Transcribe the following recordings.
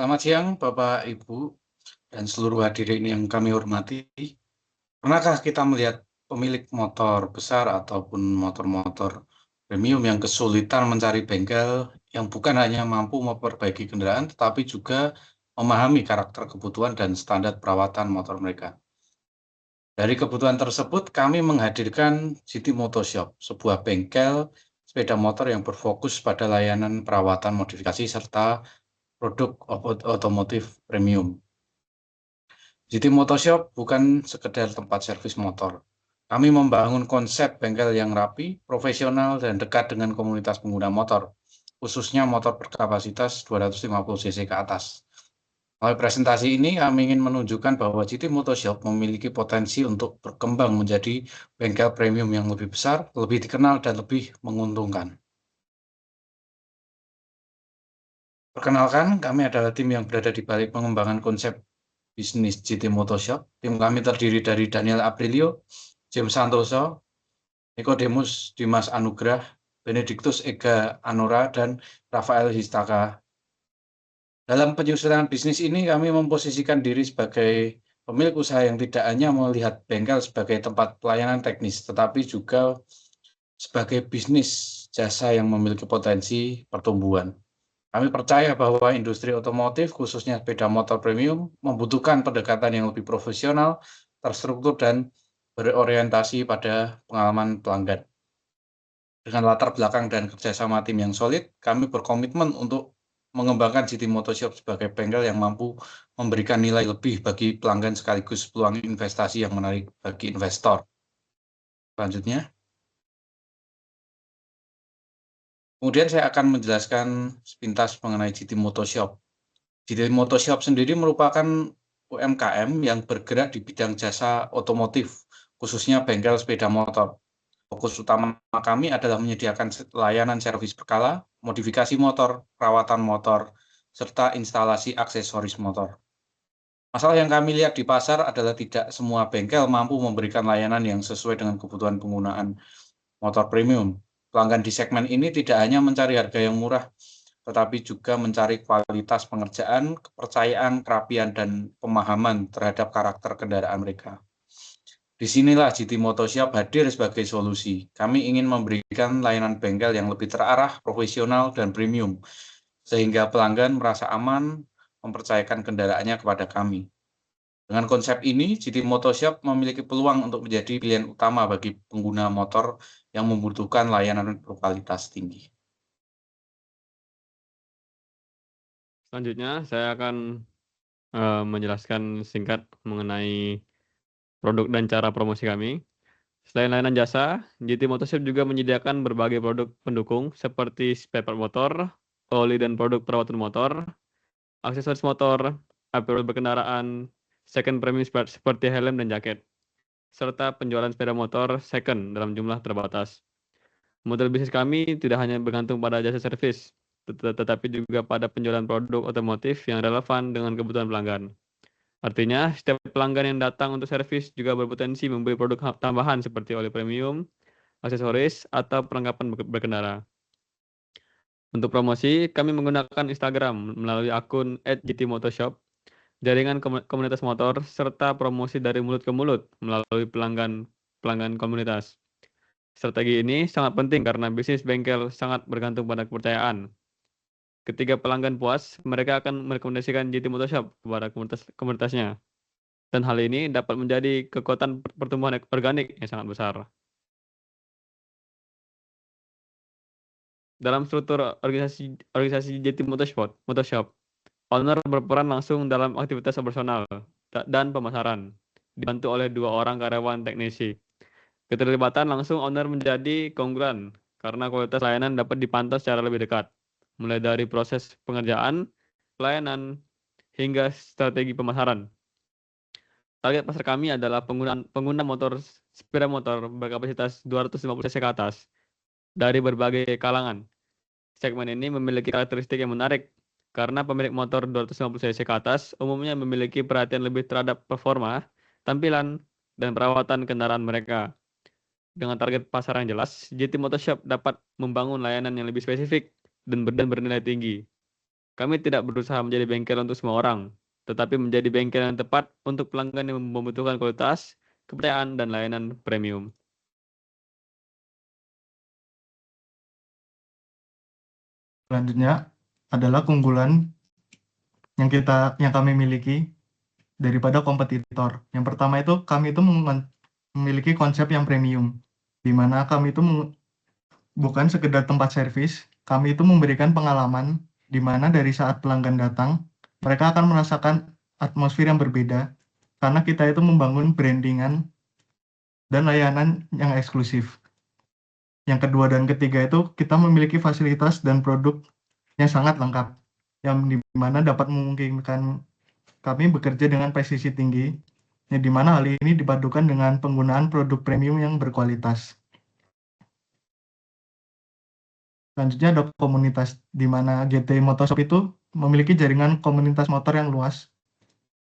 Selamat siang, Bapak, Ibu, dan seluruh hadirin yang kami hormati. Pernahkah kita melihat pemilik motor besar ataupun motor-motor premium yang kesulitan mencari bengkel yang bukan hanya mampu memperbaiki kendaraan, tetapi juga memahami karakter kebutuhan dan standar perawatan motor mereka? Dari kebutuhan tersebut, kami menghadirkan GT Motoshop, sebuah bengkel sepeda motor yang berfokus pada layanan perawatan modifikasi serta produk otomotif premium. GT Motoshop bukan sekedar tempat servis motor. Kami membangun konsep bengkel yang rapi, profesional, dan dekat dengan komunitas pengguna motor, khususnya motor berkapasitas 250 cc ke atas. Melalui presentasi ini, kami ingin menunjukkan bahwa GT Motoshop memiliki potensi untuk berkembang menjadi bengkel premium yang lebih besar, lebih dikenal, dan lebih menguntungkan. Perkenalkan, kami adalah tim yang berada di balik pengembangan konsep bisnis GT Motoshop. Tim kami terdiri dari Daniel Aprilio, James Santoso, Nikodemus Dimas Anugrah, Benediktus Ega Anora, dan Rafael Histaka. Dalam penyusunan bisnis ini, kami memposisikan diri sebagai pemilik usaha yang tidak hanya melihat bengkel sebagai tempat pelayanan teknis, tetapi juga sebagai bisnis jasa yang memiliki potensi pertumbuhan. Kami percaya bahwa industri otomotif, khususnya sepeda motor premium, membutuhkan pendekatan yang lebih profesional, terstruktur, dan berorientasi pada pengalaman pelanggan. Dengan latar belakang dan kerjasama tim yang solid, kami berkomitmen untuk mengembangkan GT Motoshop sebagai bengkel yang mampu memberikan nilai lebih bagi pelanggan sekaligus peluang investasi yang menarik bagi investor. Selanjutnya, kemudian saya akan menjelaskan sepintas mengenai GT Motoshop. GT Motoshop sendiri merupakan UMKM yang bergerak di bidang jasa otomotif, khususnya bengkel sepeda motor. Fokus utama kami adalah menyediakan layanan servis berkala, modifikasi motor, perawatan motor, serta instalasi aksesoris motor. Masalah yang kami lihat di pasar adalah tidak semua bengkel mampu memberikan layanan yang sesuai dengan kebutuhan penggunaan motor premium. Pelanggan di segmen ini tidak hanya mencari harga yang murah, tetapi juga mencari kualitas pengerjaan, kepercayaan, kerapian, dan pemahaman terhadap karakter kendaraan mereka. Disinilah GT Motoshop hadir sebagai solusi. Kami ingin memberikan layanan bengkel yang lebih terarah, profesional, dan premium, sehingga pelanggan merasa aman mempercayakan kendaraannya kepada kami. Dengan konsep ini, GT Motoshop memiliki peluang untuk menjadi pilihan utama bagi pengguna motor yang membutuhkan layanan berkualitas tinggi. Selanjutnya, saya akan menjelaskan singkat mengenai produk dan cara promosi kami. Selain layanan jasa, GT Motoshop juga menyediakan berbagai produk pendukung seperti spare part motor, oli dan produk perawatan motor, aksesoris motor, apparel berkendaraan, second premium seperti helm dan jaket, serta penjualan sepeda motor second dalam jumlah terbatas. Model bisnis kami tidak hanya bergantung pada jasa servis, tetapi juga pada penjualan produk otomotif yang relevan dengan kebutuhan pelanggan. Artinya, setiap pelanggan yang datang untuk servis juga berpotensi membeli produk tambahan seperti oli premium, aksesoris, atau perlengkapan berkendara. Untuk promosi, kami menggunakan Instagram melalui akun @gtmotoshop, jaringan komunitas motor, serta promosi dari mulut ke mulut melalui pelanggan komunitas. Strategi ini sangat penting karena bisnis bengkel sangat bergantung pada kepercayaan. Ketika pelanggan puas, mereka akan merekomendasikan GT Motoshop kepada komunitasnya. Dan hal ini dapat menjadi kekuatan pertumbuhan organik yang sangat besar. Dalam struktur organisasi GT Motoshop, owner berperan langsung dalam aktivitas operasional dan pemasaran, dibantu oleh 2 orang karyawan teknisi. Keterlibatan langsung owner menjadi keunggulan karena kualitas layanan dapat dipantau secara lebih dekat, mulai dari proses pengerjaan, pelayanan, hingga strategi pemasaran. Target pasar kami adalah pengguna sepeda motor berkapasitas 250 cc ke atas dari berbagai kalangan. Segmen ini memiliki karakteristik yang menarik karena pemilik motor 250 cc ke atas umumnya memiliki perhatian lebih terhadap performa, tampilan, dan perawatan kendaraan mereka. Dengan target pasar yang jelas, GT Motoshop dapat membangun layanan yang lebih spesifik dan bernilai tinggi. Kami tidak berusaha menjadi bengkel untuk semua orang, tetapi menjadi bengkel yang tepat untuk pelanggan yang membutuhkan kualitas, kepercayaan, dan layanan premium. Selanjutnya adalah keunggulan yang kami miliki daripada kompetitor. Yang pertama itu kami itu memiliki konsep yang premium, di mana kami itu bukan sekedar tempat servis, kami itu memberikan pengalaman di mana dari saat pelanggan datang, mereka akan merasakan atmosfer yang berbeda karena kita itu membangun brandingan dan layanan yang eksklusif. Yang kedua dan ketiga itu kita memiliki fasilitas dan produk yang sangat lengkap, yang dimana dapat memungkinkan kami bekerja dengan presisi tinggi, yang dimana hal ini dipadukan dengan penggunaan produk premium yang berkualitas. Selanjutnya ada komunitas, di mana GT Motoshop itu memiliki jaringan komunitas motor yang luas.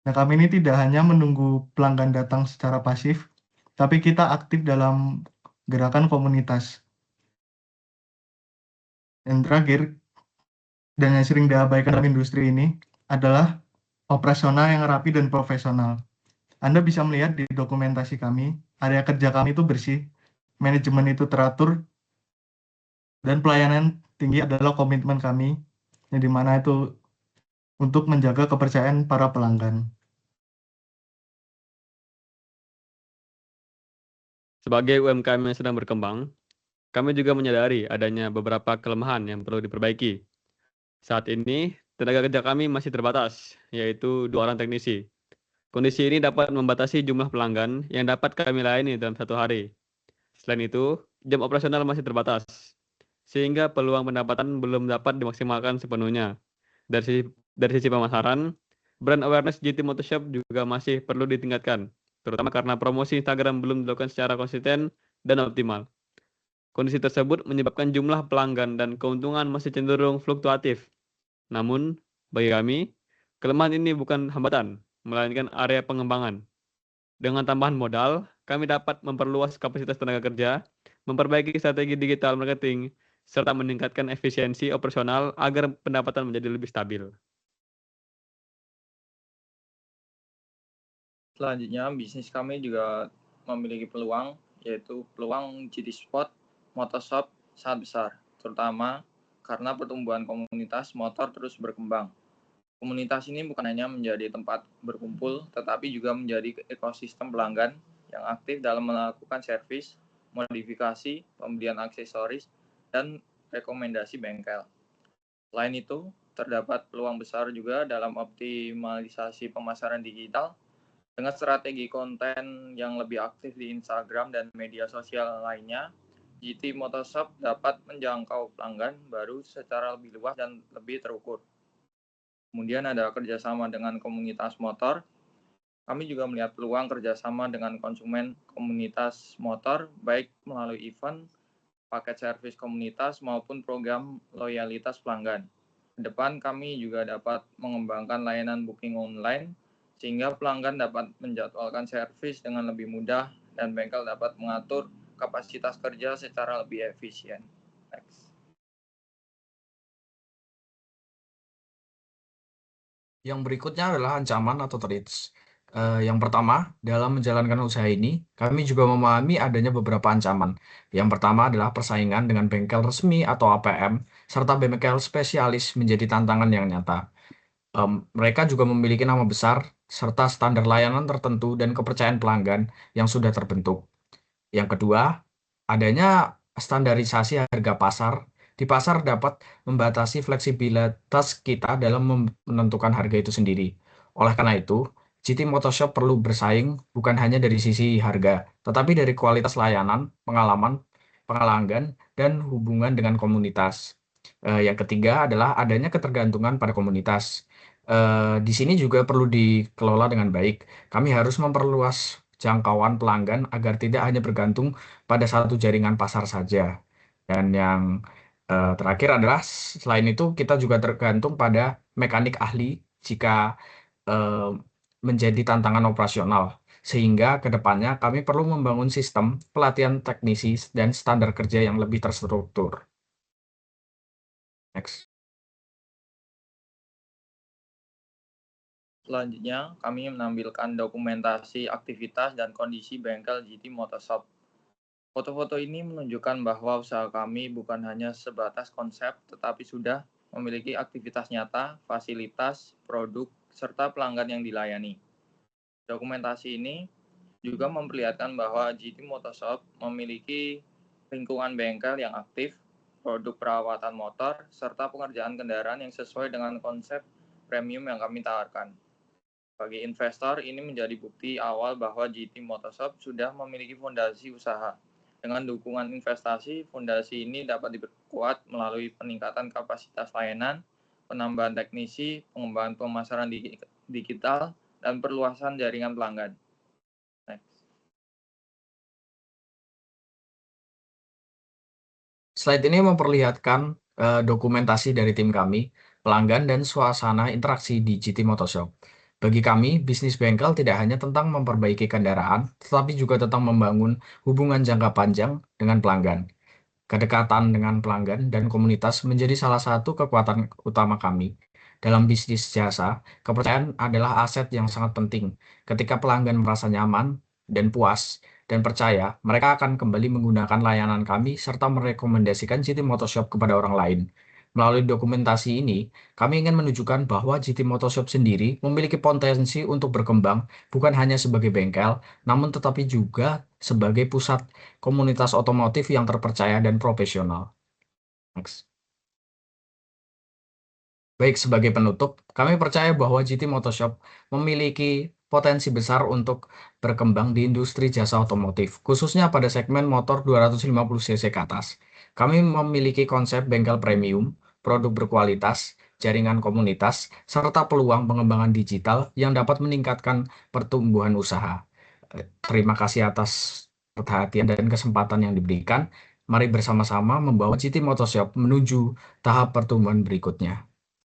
Nah, kami ini tidak hanya menunggu pelanggan datang secara pasif, tapi kita aktif dalam gerakan komunitas. Yang terakhir, dan yang sering diabaikan dalam industri ini, adalah operasional yang rapi dan profesional. Anda bisa melihat di dokumentasi kami, area kerja kami itu bersih, manajemen itu teratur, dan pelayanan tinggi adalah komitmen kami, yang dimana itu untuk menjaga kepercayaan para pelanggan. Sebagai UMKM yang sedang berkembang, kami juga menyadari adanya beberapa kelemahan yang perlu diperbaiki. Saat ini, tenaga kerja kami masih terbatas, yaitu 2 orang teknisi. Kondisi ini dapat membatasi jumlah pelanggan yang dapat kami layani dalam 1 hari. Selain itu, jam operasional masih terbatas, sehingga peluang pendapatan belum dapat dimaksimalkan sepenuhnya. Dari sisi pemasaran, brand awareness GT Motoshop juga masih perlu ditingkatkan, terutama karena promosi Instagram belum dilakukan secara konsisten dan optimal. Kondisi tersebut menyebabkan jumlah pelanggan dan keuntungan masih cenderung fluktuatif. Namun, bagi kami, kelemahan ini bukan hambatan, melainkan area pengembangan. Dengan tambahan modal, kami dapat memperluas kapasitas tenaga kerja, memperbaiki strategi digital marketing, serta meningkatkan efisiensi operasional agar pendapatan menjadi lebih stabil. Selanjutnya, bisnis kami juga memiliki peluang, yaitu peluang GT Sport Motoshop sangat besar, terutama karena pertumbuhan komunitas motor terus berkembang. Komunitas ini bukan hanya menjadi tempat berkumpul, tetapi juga menjadi ekosistem pelanggan yang aktif dalam melakukan servis, modifikasi, pembelian aksesoris, dan rekomendasi bengkel. Selain itu, terdapat peluang besar juga dalam optimalisasi pemasaran digital dengan strategi konten yang lebih aktif di Instagram dan media sosial lainnya. GT Motoshop dapat menjangkau pelanggan baru secara lebih luas dan lebih terukur. Kemudian ada kerjasama dengan komunitas motor. Kami juga melihat peluang kerjasama dengan konsumen komunitas motor, baik melalui event, paket servis komunitas, maupun program loyalitas pelanggan. Ke depan kami juga dapat mengembangkan layanan booking online, sehingga pelanggan dapat menjadwalkan servis dengan lebih mudah dan bengkel dapat mengatur kapasitas kerja secara lebih efisien. Next. Yang berikutnya adalah ancaman atau threats. Yang pertama, dalam menjalankan usaha ini, kami juga memahami adanya beberapa ancaman. Yang pertama adalah persaingan dengan bengkel resmi atau APM, serta bengkel spesialis menjadi tantangan yang nyata. Mereka juga memiliki nama besar, serta standar layanan tertentu dan kepercayaan pelanggan yang sudah terbentuk. Yang kedua, adanya standarisasi harga pasar. Di pasar dapat membatasi fleksibilitas kita dalam menentukan harga itu sendiri. Oleh karena itu, GT Motoshop perlu bersaing bukan hanya dari sisi harga, tetapi dari kualitas layanan, pengalaman, pelanggan, dan hubungan dengan komunitas. Yang ketiga adalah adanya ketergantungan pada komunitas. Di sini juga perlu dikelola dengan baik. Kami harus memperluas jangkauan pelanggan agar tidak hanya bergantung pada satu jaringan pasar saja. Dan yang terakhir adalah selain itu kita juga tergantung pada mekanik ahli jika eh, menjadi tantangan operasional. Sehingga ke depannya kami perlu membangun sistem pelatihan teknisi dan standar kerja yang lebih terstruktur. Next. Selanjutnya, kami menampilkan dokumentasi aktivitas dan kondisi bengkel GT Motorshop. Foto-foto ini menunjukkan bahwa usaha kami bukan hanya sebatas konsep, tetapi sudah memiliki aktivitas nyata, fasilitas, produk, serta pelanggan yang dilayani. Dokumentasi ini juga memperlihatkan bahwa GT Motorshop memiliki lingkungan bengkel yang aktif, produk perawatan motor, serta pengerjaan kendaraan yang sesuai dengan konsep premium yang kami tawarkan. Bagi investor, ini menjadi bukti awal bahwa GT Motorshop sudah memiliki fondasi usaha. Dengan dukungan investasi, fondasi ini dapat diperkuat melalui peningkatan kapasitas layanan, penambahan teknisi, pengembangan pemasaran digital, dan perluasan jaringan pelanggan. Next. Slide ini memperlihatkan dokumentasi dari tim kami, pelanggan, dan suasana interaksi di GT Motorshop. Bagi kami, bisnis bengkel tidak hanya tentang memperbaiki kendaraan, tetapi juga tentang membangun hubungan jangka panjang dengan pelanggan. Kedekatan dengan pelanggan dan komunitas menjadi salah satu kekuatan utama kami. Dalam bisnis jasa, kepercayaan adalah aset yang sangat penting. Ketika pelanggan merasa nyaman dan puas dan percaya, mereka akan kembali menggunakan layanan kami serta merekomendasikan GT Motorshop kepada orang lain. Melalui dokumentasi ini, kami ingin menunjukkan bahwa GT Motorshop sendiri memiliki potensi untuk berkembang bukan hanya sebagai bengkel, namun tetapi juga sebagai pusat komunitas otomotif yang terpercaya dan profesional. Next. Baik, sebagai penutup, kami percaya bahwa GT Motorshop memiliki potensi besar untuk berkembang di industri jasa otomotif, khususnya pada segmen motor 250 cc ke atas. Kami memiliki konsep bengkel premium, produk berkualitas, jaringan komunitas, serta peluang pengembangan digital yang dapat meningkatkan pertumbuhan usaha. Terima kasih atas perhatian dan kesempatan yang diberikan. Mari bersama-sama membawa GT Motorshop menuju tahap pertumbuhan berikutnya.